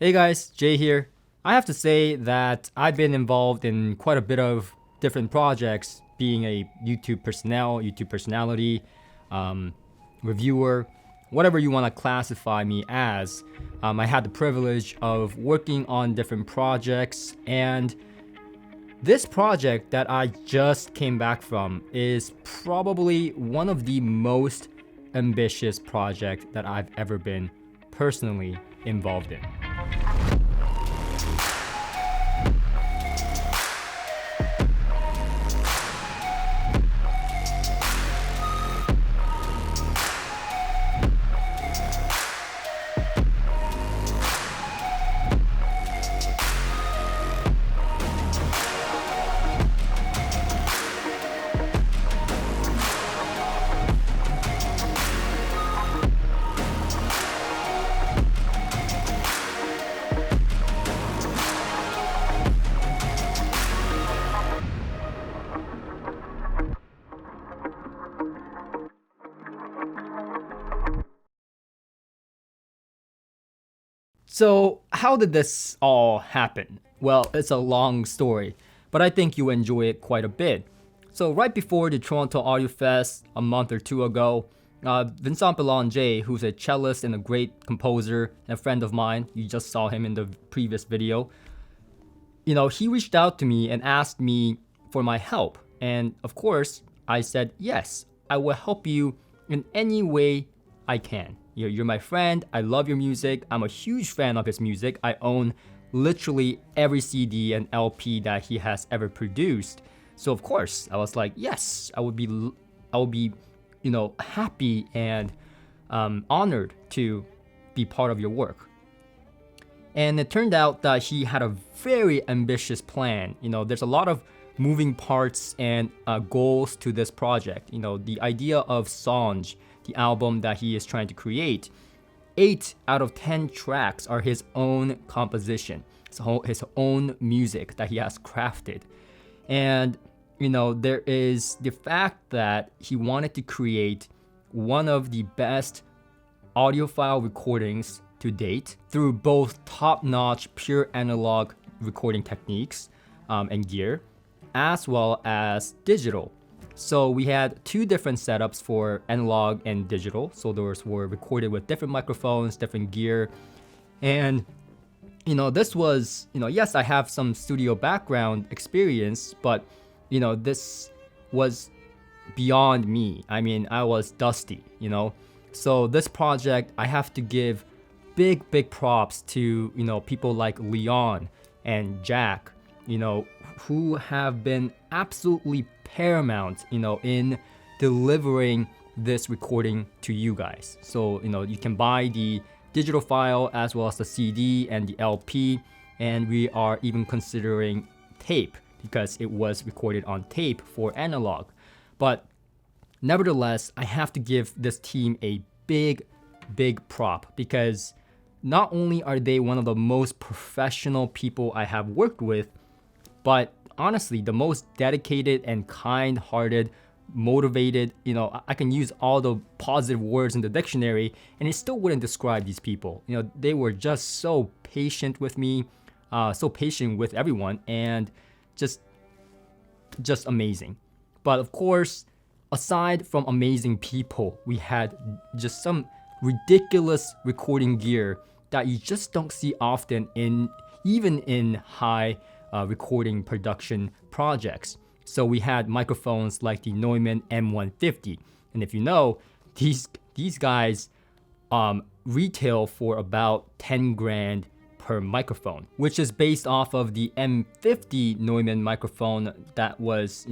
Hey guys, Jay here. I have to say that I've been involved in quite a bit of different projects, being a YouTube personality, reviewer, whatever you want to classify me as. I had the privilege of working on different projects, and this project that I just came back from is probably one of the most ambitious projects that I've ever been personally involved in. So, how did this all happen? Well, it's a long story, but I think you enjoy it quite a bit. So, right before the Toronto Audio Fest a month or two ago, Vincent Belanger, who's a cellist and a great composer and a friend of mine, you just saw him in the previous video, he reached out to me and asked me for my help. And of course, I said, yes, I will help you in any way I can. You're my friend. I love your music. I'm a huge fan of his music. I own literally every CD and LP that he has ever produced. So of course, I was like, yes, I would be, happy and honored to be part of your work. And it turned out that he had a very ambitious plan. There's a lot of moving parts and goals to this project. The idea of Songe, the album that he is trying to create, 8 out of 10 tracks are his own composition, his own music that he has crafted. And, there is the fact that he wanted to create one of the best audiophile recordings to date through both top-notch pure analog recording techniques and gear, as well as digital. So we had 2 different setups for analog and digital. So those were recorded with different microphones, different gear. And, this was, yes, I have some studio background experience, but, this was beyond me. I mean, I was dusty, So this project, I have to give big props to, people like Leon and Jack, who have been absolutely paramount, in delivering this recording to you guys. So, you can buy the digital file as well as the CD and the LP, and we are even considering tape because it was recorded on tape for analog. But nevertheless, I have to give this team a big prop because not only are they one of the most professional people I have worked with, but honestly, the most dedicated and kind-hearted, motivated, I can use all the positive words in the dictionary and it still wouldn't describe these people. They were just so patient with me, so patient with everyone, and just amazing. But of course, aside from amazing people, we had just some ridiculous recording gear that you just don't see often even in high recording production projects. So we had microphones like the Neumann M150, and if you know, these guys retail for about 10 grand per microphone, which is based off of the M50 Neumann microphone that was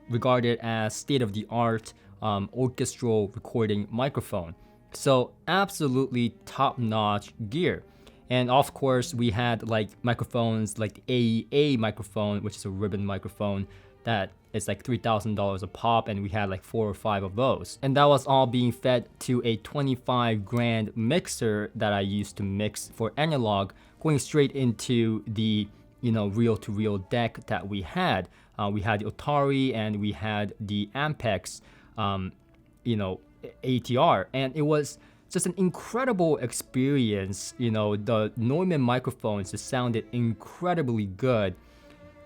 regarded as state-of-the-art orchestral recording microphone. So absolutely top-notch gear. And of course, we had like microphones like the AEA microphone, which is a ribbon microphone that is like $3,000 a pop, and we had like 4 or 5 of those. And that was all being fed to a 25 grand mixer that I used to mix for analog, going straight into the reel-to-reel deck that we had. We had the Otari and we had the Ampex, ATR, and it was just an incredible experience. The Neumann microphones just sounded incredibly good.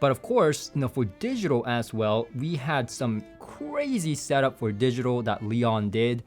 But of course, for digital as well, we had some crazy setup for digital that Leon did.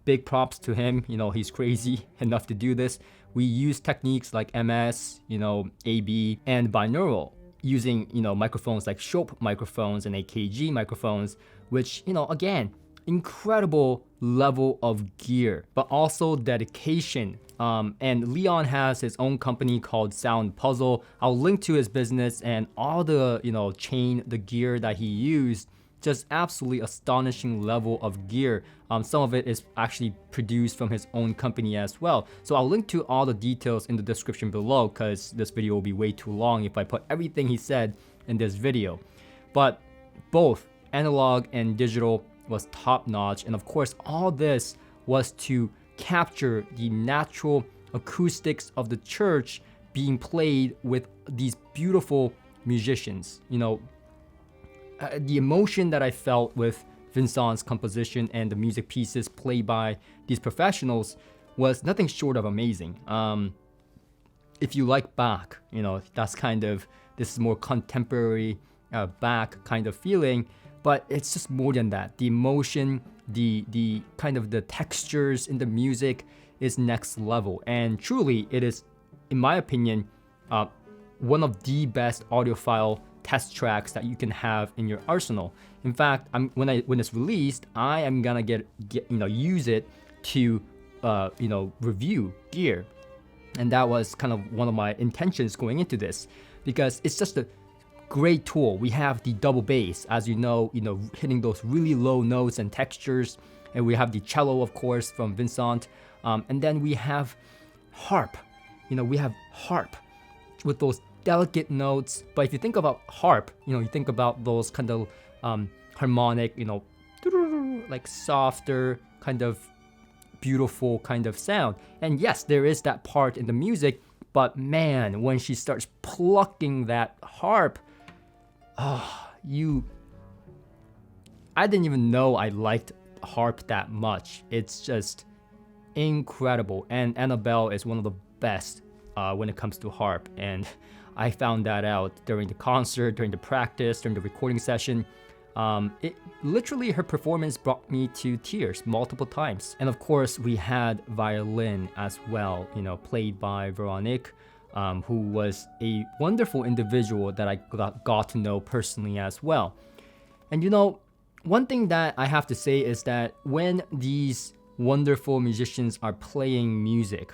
Big props to him. He's crazy enough to do this. We used techniques like MS, AB, and binaural, using, microphones like Schopp microphones and AKG microphones, which, again, incredible level of gear, but also dedication. And Leon has his own company called Sound Puzzle. I'll link to his business and all the, the gear that he used. Just absolutely astonishing level of gear. Some of it is actually produced from his own company as well. So I'll link to all the details in the description below, because this video will be way too long if I put everything he said in this video. But both analog and digital was top notch. And of course, all this was to capture the natural acoustics of the church being played with these beautiful musicians. The emotion that I felt with Vincent's composition and the music pieces played by these professionals was nothing short of amazing. If you like Bach, that's this is more contemporary Bach kind of feeling, but it's just more than that. The emotion, the kind of the textures in the music is next level, and truly it is, in my opinion, one of the best audiophile test tracks that you can have in your arsenal. In fact, when it's released, I am gonna use it to review gear, and that was kind of one of my intentions going into this, because it's just a great tool. We have the double bass, as hitting those really low notes and textures, and we have the cello, of course, from Vincent, and then we have harp. We have harp with those delicate notes. But if you think about harp, you think about those kind of harmonic, like softer kind of beautiful kind of sound. And yes, there is that part in the music, but man, when she starts plucking that harp, I didn't even know I liked harp that much. It's just incredible. And Annabelle is one of the best when it comes to harp, and I found that out during the concert, during the practice, during the recording session. Literally, her performance brought me to tears multiple times. And of course, we had violin as well, played by Veronique, who was a wonderful individual that I got to know personally as well. And one thing that I have to say is that when these wonderful musicians are playing music,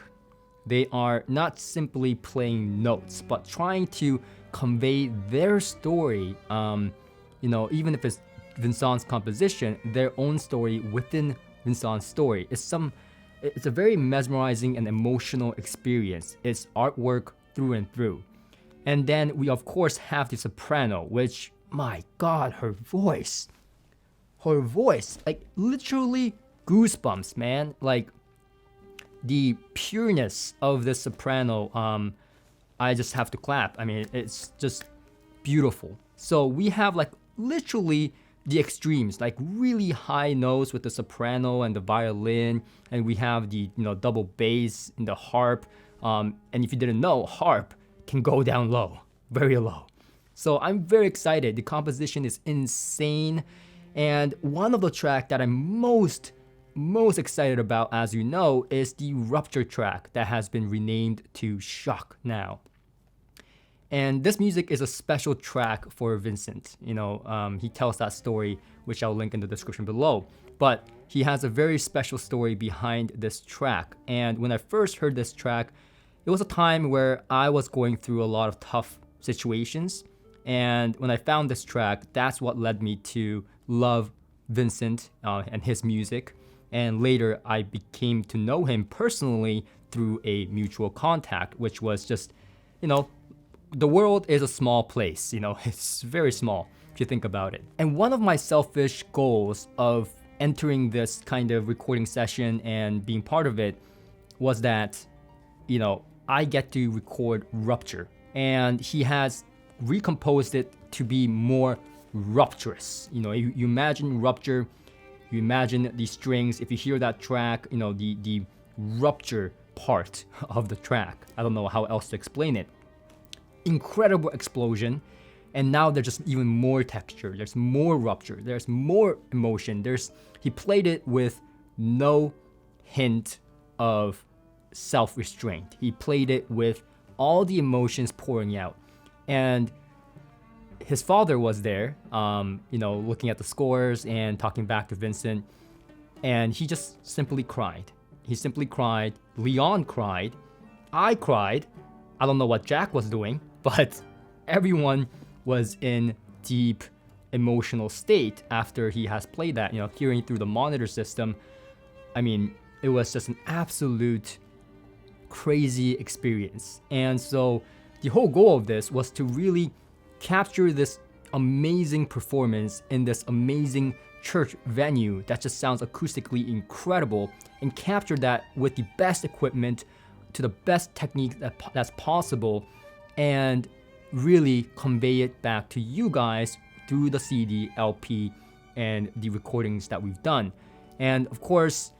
they are not simply playing notes, but trying to convey their story, even if it's Vincent's composition, their own story within Vincent's story. It's a very mesmerizing and emotional experience. It's artwork through and through. And then we of course have the soprano, which, my God, her voice, like literally goosebumps, man. Like the pureness of the soprano, I just have to clap. I mean, it's just beautiful. So we have like literally the extremes, like really high notes with the soprano and the violin, and we have the double bass in the harp. And if you didn't know, harp can go down low, very low. So I'm very excited. The composition is insane, and one of the tracks that I'm most excited about, as you know, is the Rupture track that has been renamed to Shock now. And this music is a special track for Vincent. He tells that story, which I'll link in the description below. But he has a very special story behind this track. And when I first heard this track, it was a time where I was going through a lot of tough situations. And when I found this track, that's what led me to love Vincent and his music. And later, I became to know him personally through a mutual contact, which was just, the world is a small place, it's very small if you think about it. And one of my selfish goals of entering this kind of recording session and being part of it was that, I get to record Rupture. And he has recomposed it to be more rupturous. You imagine Rupture, you imagine these strings. If you hear that track, the rupture part of the track. I don't know how else to explain it. Incredible explosion, and now there's just even more texture, there's more rupture, there's more emotion. He played it with no hint of self-restraint. He played it with all the emotions pouring out. And his father was there, looking at the scores and talking back to Vincent, and he just simply cried. He simply cried. Leon cried. I cried. I don't know what Jack was doing, but everyone was in deep emotional state after he has played that, hearing through the monitor system. I mean, it was just an absolute crazy experience. And so the whole goal of this was to really capture this amazing performance in this amazing church venue that just sounds acoustically incredible, and capture that with the best equipment to the best technique that's possible, and really convey it back to you guys through the CD, LP, and the recordings that we've done. And of course,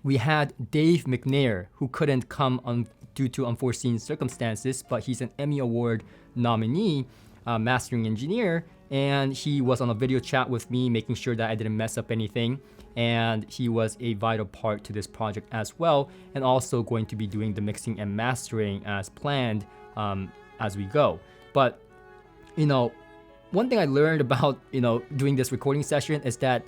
we had Dave McNair, who couldn't come due to unforeseen circumstances, but he's an Emmy Award nominee, mastering engineer, and he was on a video chat with me, making sure that I didn't mess up anything. And he was a vital part to this project as well, and also going to be doing the mixing and mastering as planned as we go. But one thing I learned about doing this recording session is that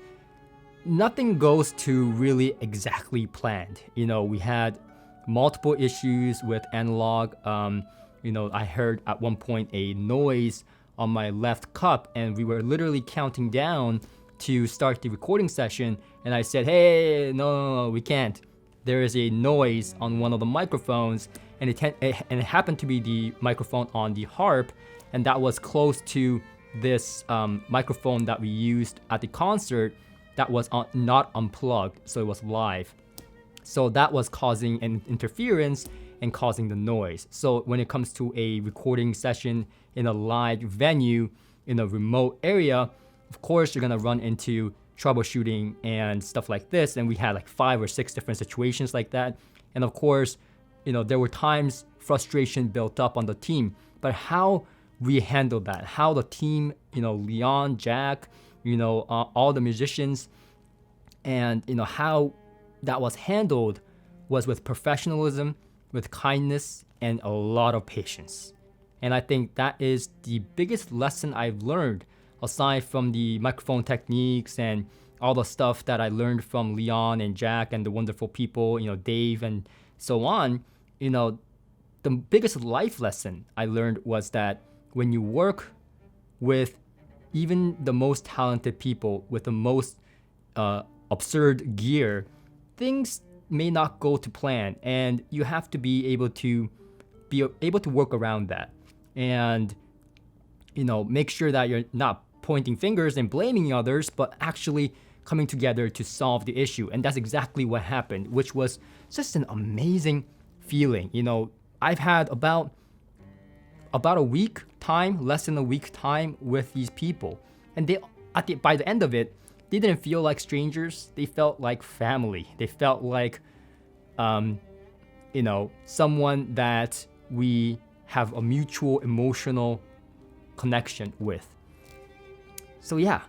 nothing goes to really exactly planned. We had multiple issues with analog. I heard at one point a noise on my left cup, and we were literally counting down to start the recording session, and I said, hey, no, we can't. There is a noise on one of the microphones, and it happened to be the microphone on the harp, and that was close to this microphone that we used at the concert that was not unplugged, so it was live. So that was causing an interference and causing the noise. So when it comes to a recording session in a live venue in a remote area, of course you're gonna run into troubleshooting and stuff like this. And we had like 5 or 6 different situations like that. And of course, there were times frustration built up on the team, but how we handled that, how the team, Leon, Jack, all the musicians, and how that was handled was with professionalism, with kindness, and a lot of patience. And I think that is the biggest lesson I've learned, aside from the microphone techniques and all the stuff that I learned from Leon and Jack and the wonderful people, Dave and so on. The biggest life lesson I learned was that when you work with even the most talented people with the most absurd gear, things may not go to plan, and you have to be able to work around that, and make sure that you're not pointing fingers and blaming others, but actually coming together to solve the issue. And that's exactly what happened, which was just an amazing feeling. I've had about a week time, less than a week time with these people, and by the end of it, they didn't feel like strangers. They felt like family. They felt like, someone that we have a mutual emotional connection with. So yeah,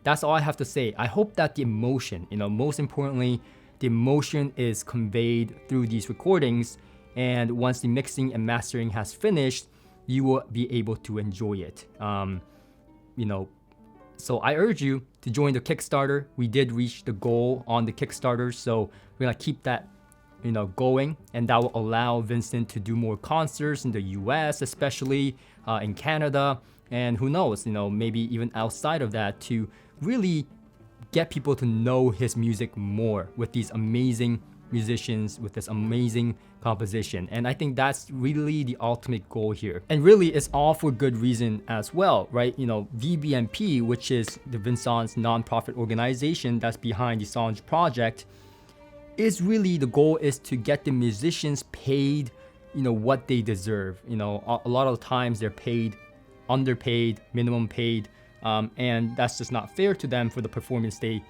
that's all I have to say. I hope that the emotion, most importantly, the emotion is conveyed through these recordings. And once the mixing and mastering has finished, you will be able to enjoy it. So I urge you to join the Kickstarter. We did reach the goal on the Kickstarter, so we're gonna keep that, going, and that will allow Vincent to do more concerts in the US, especially in Canada, and who knows, maybe even outside of that, to really get people to know his music more with these amazing musicians, with this amazing composition. And I think that's really the ultimate goal here. And really, it's all for good reason as well, right? VBMP, which is the Vincent's nonprofit organization that's behind the Songe project, is really, the goal is to get the musicians paid, what they deserve. A lot of the times they're paid, underpaid, minimum paid, and that's just not fair to them for the performance they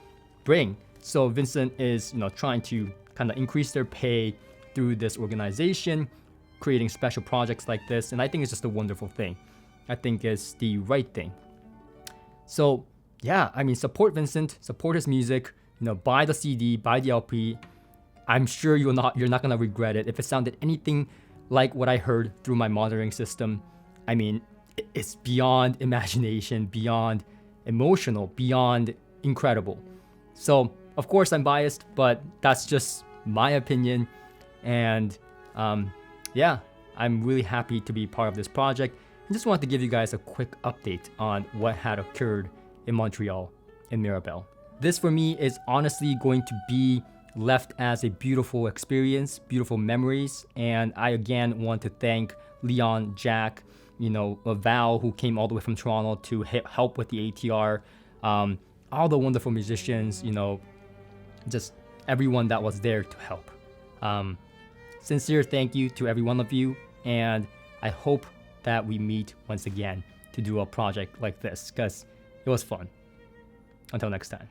bring. So Vincent is, trying to kind of increase their pay through this organization, creating special projects like this, and I think it's just a wonderful thing. I think it's the right thing. So yeah, I mean, support Vincent, support his music, buy the CD, buy the LP. I'm sure you're not gonna regret it. If it sounded anything like what I heard through my monitoring system, I mean, it's beyond imagination, beyond emotional, beyond incredible. So of course I'm biased, but that's just my opinion. And yeah, I'm really happy to be part of this project. I just wanted to give you guys a quick update on what had occurred in Montreal, in Mirabel. This for me is honestly going to be left as a beautiful experience, beautiful memories. And I again want to thank Leon, Jack, Val, who came all the way from Toronto to help with the ATR, all the wonderful musicians, just everyone that was there to help. Sincere thank you to every one of you, and I hope that we meet once again to do a project like this, because it was fun. Until next time.